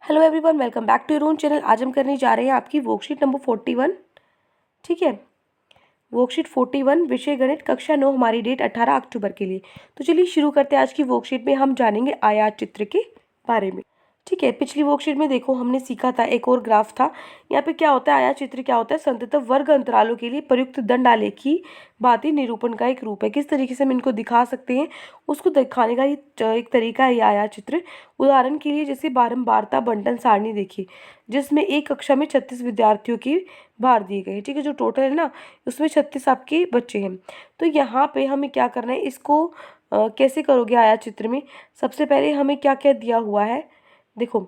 Hello everyone, welcome back to your own channel. आज हम करने जा रहे हैं आपकी वर्कशीट नंबर 41। ठीक है, वर्कशीट 41 विषय गणित कक्षा 9, हमारी डेट 18 अक्टूबर के लिए। तो चलिए शुरू करते हैं। आज की वर्कशीट में हम जानेंगे आयात चित्र के बारे में। ठीक है, पिछली वर्कशीट में देखो हमने सीखा था, एक और ग्राफ था। यहाँ पे क्या होता है, आयात चित्र क्या होता है, संतत वर्ग अंतरालों के लिए प्रयुक्त दंड आलेख की भांति निरूपण का एक रूप है। किस तरीके से हम इनको दिखा सकते हैं, उसको दिखाने का एक तरीका है ये आयात चित्र। उदाहरण के लिए जैसे बारंबारता बंटन सारणी देखिए, जिसमें एक कक्षा में 36 विद्यार्थियों की भार दिए गए हैं। ठीक है, जो टोटल है ना, उसमें 36 आपके बच्चे हैं। तो यहाँ पे हमें क्या करना है, इसको कैसे करोगे आयात चित्र में। सबसे पहले हमें क्या क्या दिया हुआ है, देखो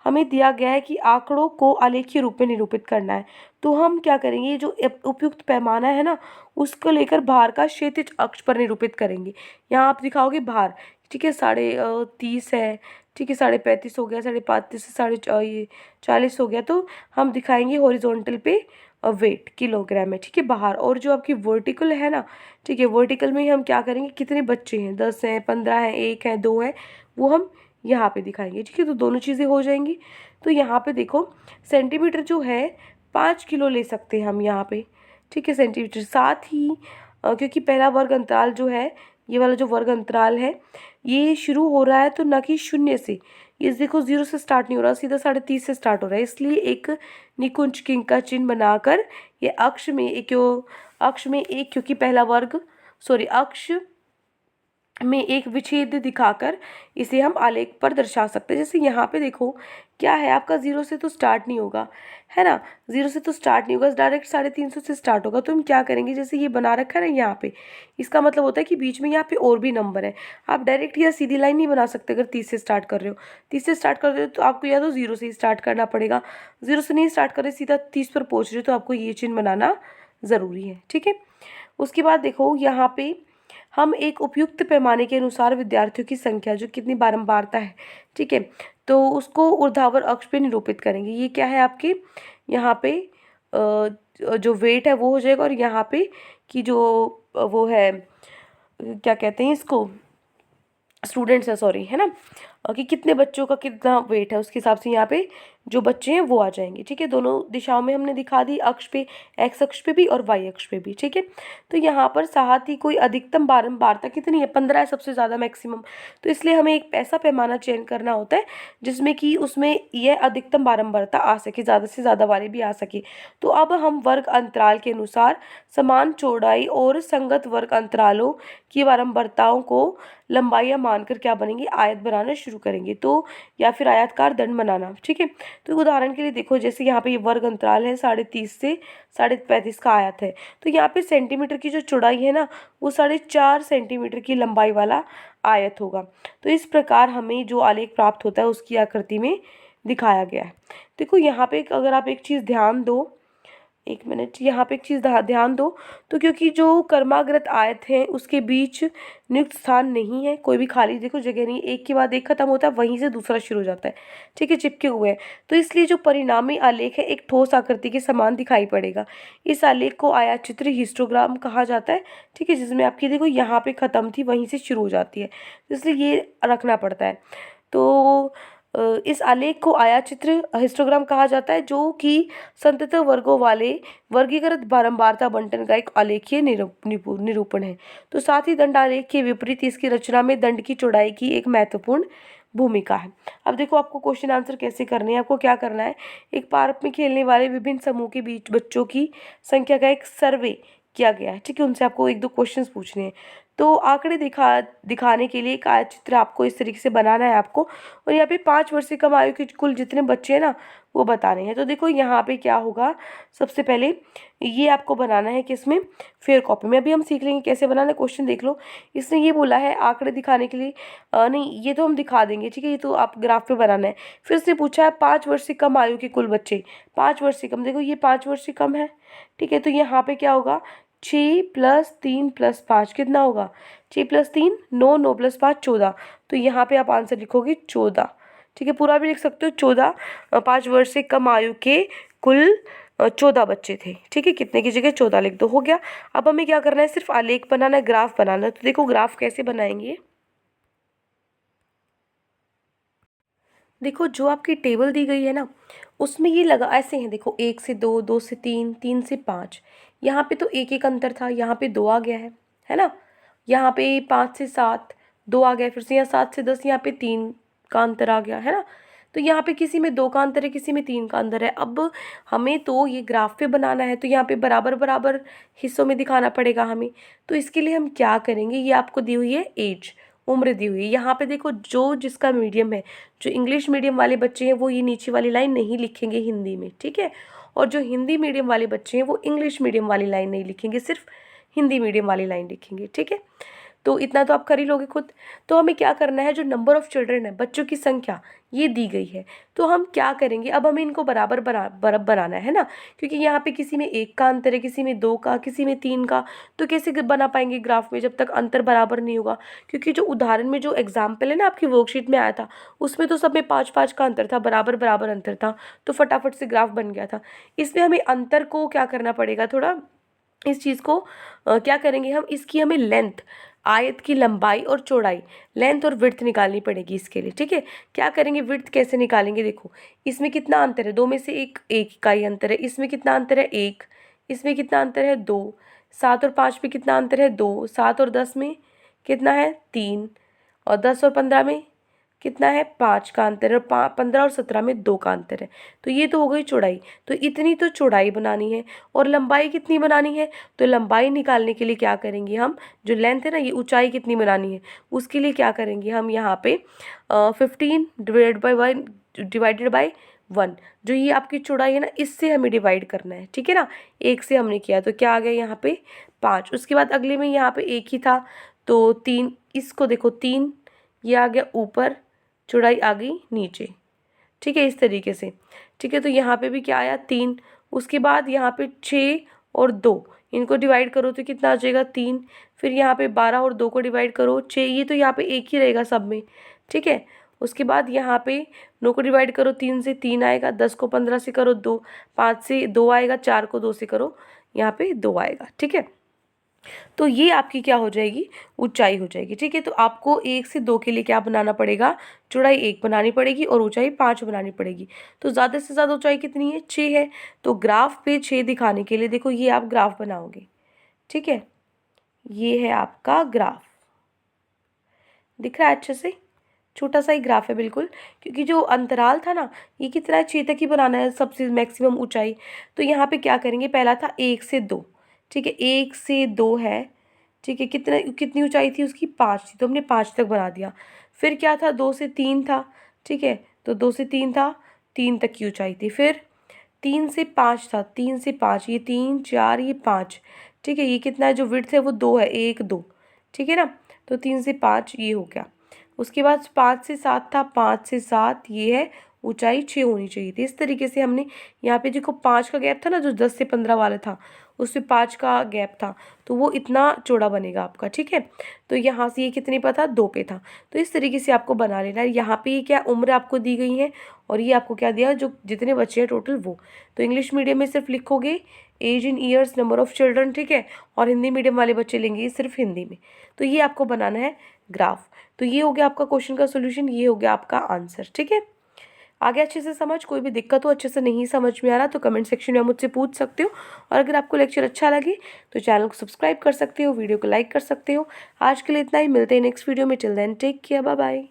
हमें दिया गया है कि आंकड़ों को आलेखीय रूप में निरूपित करना है। तो हम क्या करेंगे, ये जो उपयुक्त पैमाना है ना, उसको लेकर भार का क्षैतिज अक्ष पर निरूपित करेंगे। यहाँ आप दिखाओगे भार, ठीक है, 30 है, ठीक है, 35.5 हो गया, 35.5 से ये 40 हो गया। तो हम दिखाएंगे हॉरिजॉन्टल पे वेट किलोग्राम है, ठीक है, बाहर। और जो आपकी वर्टिकल है ना, ठीक है, वर्टिकल में हम क्या करेंगे, कितने बच्चे हैं, 10 हैं, 15 हैं, 1 है, 2 है, वो हम यहाँ पे दिखाएंगे। ठीक है, तो दोनों चीज़ें हो जाएंगी। तो यहाँ पे देखो सेंटीमीटर जो है 5 किलो ले सकते हैं हम यहाँ पे। ठीक है, सेंटीमीटर। साथ ही क्योंकि पहला वर्ग अंतराल जो है, ये वाला जो वर्ग अंतराल है, ये शुरू हो रहा है तो ना कि शून्य से, ये देखो 0 से स्टार्ट नहीं हो रहा, सीधा 30.5 से स्टार्ट हो रहा है। इसलिए एक निकुंज किंग का चिन्ह बनाकर ये अक्ष में एक क्योंकि पहला वर्ग अक्ष में एक विच्छेद दिखाकर इसे हम आलेख पर दर्शा सकते हैं। जैसे यहाँ पे देखो क्या है, आपका 0 से तो स्टार्ट नहीं होगा, है ना, 0 से तो स्टार्ट नहीं होगा, डायरेक्ट 350 से स्टार्ट होगा। तो हम क्या करेंगे, जैसे ये बना रखा है ना यहाँ पे, इसका मतलब होता है कि बीच में यहाँ पे और भी नंबर है। आप डायरेक्ट या सीधी लाइन नहीं बना सकते। अगर 30 से स्टार्ट कर रहे हो, 30 से स्टार्ट कर रहे हो तो आपको या तो 0 से ही स्टार्ट करना पड़ेगा। 0 से नहीं स्टार्ट कर रहे, सीधा 30 पर पहुँच रहे हो, तो आपको ये चिन्ह बनाना ज़रूरी है। ठीक है, उसके बाद देखो यहाँ पे हम एक उपयुक्त पैमाने के अनुसार विद्यार्थियों की संख्या जो कितनी बारंबारता है, ठीक है, तो उसको ऊर्ध्वाधर अक्ष पे निरूपित करेंगे। ये क्या है आपके, यहाँ पे जो वेट है वो हो जाएगा, और यहाँ पे की जो वो है, क्या कहते हैं इसको, स्टूडेंट्स है, सॉरी, है ना, कि कितने बच्चों का कितना वेट है, उसके हिसाब से यहाँ पे जो बच्चे हैं वो आ जाएंगे। ठीक है, दोनों दिशाओं में हमने दिखा दी, अक्ष पे, एक्स अक्ष पे भी और वाई अक्ष पे भी। ठीक है, तो यहाँ पर साथ ही कोई अधिकतम बारंबारता कितनी है, 15 है सबसे ज़्यादा मैक्सिमम। तो इसलिए हमें एक ऐसा पैमाना चयन करना होता है जिसमें कि उसमें यह अधिकतम बारंबारता आ सके, ज़्यादा से ज़्यादा वाले भी आ सके। तो अब हम वर्ग अंतराल के अनुसार समान चौड़ाई और संगत वर्ग अंतरालों की बारंबारताओं को लंबाइयाँ मानकर क्या बनेंगे, आयत बनाना शुरू करेंगे। तो या फिर आयताकार दंड बनाना। ठीक है, तो उदाहरण के लिए देखो, जैसे यहाँ पे ये वर्ग अंतराल है 30.5 से 35.5 का आयत है। तो यहाँ पे सेंटीमीटर की जो चौड़ाई है ना, वो 4.5 सेंटीमीटर की लंबाई वाला आयत होगा। तो इस प्रकार हमें जो आलेख प्राप्त होता है उसकी आकृति में दिखाया गया है। देखो यहाँ पे अगर आप एक चीज़ ध्यान दो, एक मिनट, यहाँ पे एक चीज़ ध्यान दो, तो क्योंकि जो कर्माग्रत आयत है उसके बीच नियुक्त स्थान नहीं है, कोई भी खाली देखो जगह नहीं, एक के बाद एक खत्म होता है, वहीं से दूसरा शुरू हो जाता है। ठीक है, चिपके हुए हैं। तो इसलिए जो परिणामी आलेख है एक ठोस आकृति के समान दिखाई पड़ेगा। इस आलेख को आयात चित्र हिस्टोग्राम कहा जाता है। ठीक है, जिसमें आपकी देखो यहाँ पे खत्म थी, वहीं से शुरू हो जाती है, तो इसलिए ये रखना पड़ता है। तो इस आलेख को आयात चित्र हिस्टोग्राम कहा जाता है, जो कि संतत वर्गों वाले वर्गीकृत बारंबारता बंटन का एक आलेखीय निरूपण है। तो साथ ही दंड आलेख के विपरीत इसकी रचना में दंड की चौड़ाई की एक महत्वपूर्ण भूमिका है। अब देखो आपको क्वेश्चन आंसर कैसे करने हैं, आपको क्या करना है, एक पार्क में खेलने वाले विभिन्न समूह के बीच बच्चों की संख्या का एक सर्वे किया गया है। ठीक है, उनसे आपको 1-2 क्वेश्चंस पूछने हैं। तो आंकड़े दिखाने के लिए एक आयत चित्र आपको इस तरीके से बनाना है आपको, और यहाँ पे 5 वर्ष से कम आयु के कुल जितने बच्चे हैं ना, वो बताने हैं। तो देखो यहाँ पे क्या होगा, सबसे पहले ये आपको बनाना है किसमें, फेयर कॉपी में। अभी हम सीख लेंगे कैसे बनाना है। क्वेश्चन देख लो, इसने ये बोला है आंकड़े दिखाने के लिए, नहीं ये तो हम दिखा देंगे, ठीक है, ये तो आप ग्राफ पे बनाना है। फिर इसने पूछा है 5 वर्ष से कम आयु के कुल बच्चे, 5 वर्ष से कम, देखो ये 5 वर्ष से कम है। ठीक है, तो यहाँ पे क्या होगा, 6 + 3 + 5 कितना होगा, 6 + 3 9, 9 + 5 14। तो यहाँ पे आप आंसर लिखोगे 14। ठीक है, पूरा भी लिख सकते हो 14। 5 वर्ष से कम आयु के कुल 14 बच्चे थे। ठीक है, कितने की जगह 14 लिख दो, हो गया। अब हमें क्या करना है, सिर्फ आलेख बनाना है, ग्राफ बनाना है। तो देखो ग्राफ कैसे बनाएंगे, देखो जो आपकी टेबल दी गई है ना, उसमें ये लगा ऐसे हैं, देखो 1 से 2, 2 से 3, 3 से 5। यहाँ पे तो एक एक अंतर था, यहाँ पे 2 आ गया है ना। यहाँ पे 5 से 7 2 आ गया, फिर से यहाँ 7 से 10 यहाँ पे 3 का अंतर आ गया है ना। तो यहाँ पे किसी में 2 का अंतर है, किसी में 3 का अंतर है। अब हमें तो ये ग्राफ पे बनाना है, तो यहाँ पे बराबर बराबर हिस्सों में दिखाना पड़ेगा हमें। तो इसके लिए हम क्या करेंगे, ये आपको दी हुई है एज, उम्र दी हुई है। यहाँ पे देखो जो जिसका मीडियम है, जो इंग्लिश मीडियम वाले बच्चे हैं वो ये नीचे वाली लाइन नहीं लिखेंगे हिंदी में, ठीक है। और जो हिंदी मीडियम वाले बच्चे हैं वो इंग्लिश मीडियम वाली लाइन नहीं लिखेंगे, सिर्फ हिंदी मीडियम वाली लाइन लिखेंगे, ठीक है। तो इतना तो आप कर ही लोगे खुद। तो हमें क्या करना है, जो नंबर ऑफ़ चिल्ड्रन है, बच्चों की संख्या ये दी गई है, तो हम क्या करेंगे, अब हमें इनको बराबर बनाना है ना। क्योंकि यहाँ पे किसी में 1 का अंतर है, किसी में 2 का, किसी में 3 का। तो कैसे बना पाएंगे ग्राफ में जब तक अंतर बराबर नहीं होगा। क्योंकि जो उदाहरण में जो एग्जाम्पल है ना आपकी वर्कशीट में आया था, उसमें तो सब में 5-5 का अंतर था, बराबर बराबर अंतर था, तो फटाफट से ग्राफ बन गया था। इसमें हमें अंतर को क्या करना पड़ेगा, थोड़ा इस चीज़ को क्या करेंगे हम, इसकी हमें लेंथ, आयत की लंबाई और चौड़ाई, लेंथ और विड्थ निकालनी पड़ेगी इसके लिए, ठीक है। क्या करेंगे, विड्थ कैसे निकालेंगे, देखो इसमें कितना अंतर है, 2 में से एक का ही अंतर है। इसमें कितना अंतर है, 1। इसमें कितना अंतर है, 2। 7 और 5 में कितना अंतर है, 2। 7 और 10 में कितना है, 3। और 10 और 15 में कितना है, 5 का अंतर है। और 15 और 17 में 2 का अंतर है। तो ये तो हो गई चौड़ाई, तो इतनी तो चौड़ाई बनानी है। और लंबाई कितनी बनानी है, तो लंबाई निकालने के लिए क्या करेंगे हम, जो लेंथ है ना, ये ऊंचाई कितनी बनानी है, उसके लिए क्या करेंगे हम, यहाँ पे 15 डिवाइडेड बाई 1, जो ये आपकी चौड़ाई है ना, इससे हमें डिवाइड करना है, ठीक है ना। 1 से हमने किया तो क्या आ गया यहाँ पे 5। उसके बाद अगले में यहाँ पे 1 ही था, तो 3, इसको देखो 3, ये आ गया ऊपर, चौड़ाई आ गई नीचे, ठीक है, इस तरीके से, ठीक है। तो यहाँ पे भी क्या आया, 3। उसके बाद यहाँ पे 6 और 2, इनको डिवाइड करो तो कितना आ जाएगा, 3। फिर यहाँ पे 12 और 2 को डिवाइड करो, 6, ये तो यहाँ पे एक ही रहेगा सब में, ठीक है। उसके बाद यहाँ पे 9 को डिवाइड करो 3 से, 3 आएगा। 10 को 15 से करो 2, 5 से 2 आएगा। 4 को 2 से करो, यहाँ पे 2 आएगा, ठीक है। तो ये आपकी क्या हो जाएगी, ऊंचाई हो जाएगी, ठीक है। तो आपको 1 से 2 के लिए क्या बनाना पड़ेगा, चौड़ाई 1 बनानी पड़ेगी और ऊंचाई 5 बनानी पड़ेगी। तो ज़्यादा से ज़्यादा ऊंचाई कितनी है, 6 है। तो ग्राफ पे 6 दिखाने के लिए देखो ये आप ग्राफ बनाओगे, ठीक है। ये है आपका ग्राफ, दिख रहा है अच्छे से, छोटा सा ही ग्राफ है बिल्कुल। क्योंकि जो अंतराल था ना, ये कितना है, 6 तक ही बनाना है, सबसे मैक्सिमम ऊंचाई। तो यहाँ पे क्या करेंगे, पहला था 1 से 2, ठीक है, 1 से 2 है, ठीक है। कितनी ऊंचाई थी उसकी, 5 थी, तो हमने 5 तक बना दिया। फिर क्या था, 2 से 3 था, ठीक है, तो 2 से 3 था, 3 तक की ऊंचाई थी। फिर 3 से 5 था, 3 से 5, ये 3 4 ये 5, ठीक है। ये कितना है, जो विड्थ है वो 2 है, 1 2, ठीक है ना। तो 3 से 5 ये हो गया। उसके बाद 5 से 7 था, 5 से 7 ये है, ऊंचाई 6 होनी चाहिए थी। इस तरीके से हमने यहाँ पे देखो 5 का गैप था ना, जो 10 से 15 वाला था, उससे 5 का गैप था, तो वो इतना चौड़ा बनेगा आपका, ठीक है। तो यहाँ से ये कितने पर था, 2 पे था। तो इस तरीके से आपको बना लेना है। यहाँ पे ये क्या उम्र आपको दी गई है, और ये आपको क्या दिया, जो जितने बच्चे हैं टोटल वो। तो इंग्लिश मीडियम में सिर्फ लिखोगे age in years, number of children, ठीक है। और हिंदी मीडियम वाले बच्चे लेंगे सिर्फ हिंदी में। तो ये आपको बनाना है ग्राफ। तो ये हो गया आपका क्वेश्चन का सोल्यूशन, ये हो गया आपका आंसर, ठीक है। आगे अच्छे से समझ, कोई भी दिक्कत हो, अच्छे से नहीं समझ में आ रहा तो कमेंट सेक्शन में मुझसे पूछ सकते हो। और अगर आपको लेक्चर अच्छा लगे तो चैनल को सब्सक्राइब कर सकते हो, वीडियो को लाइक कर सकते हो। आज के लिए इतना ही, मिलते हैं नेक्स्ट वीडियो में। Till then take care, bye bye.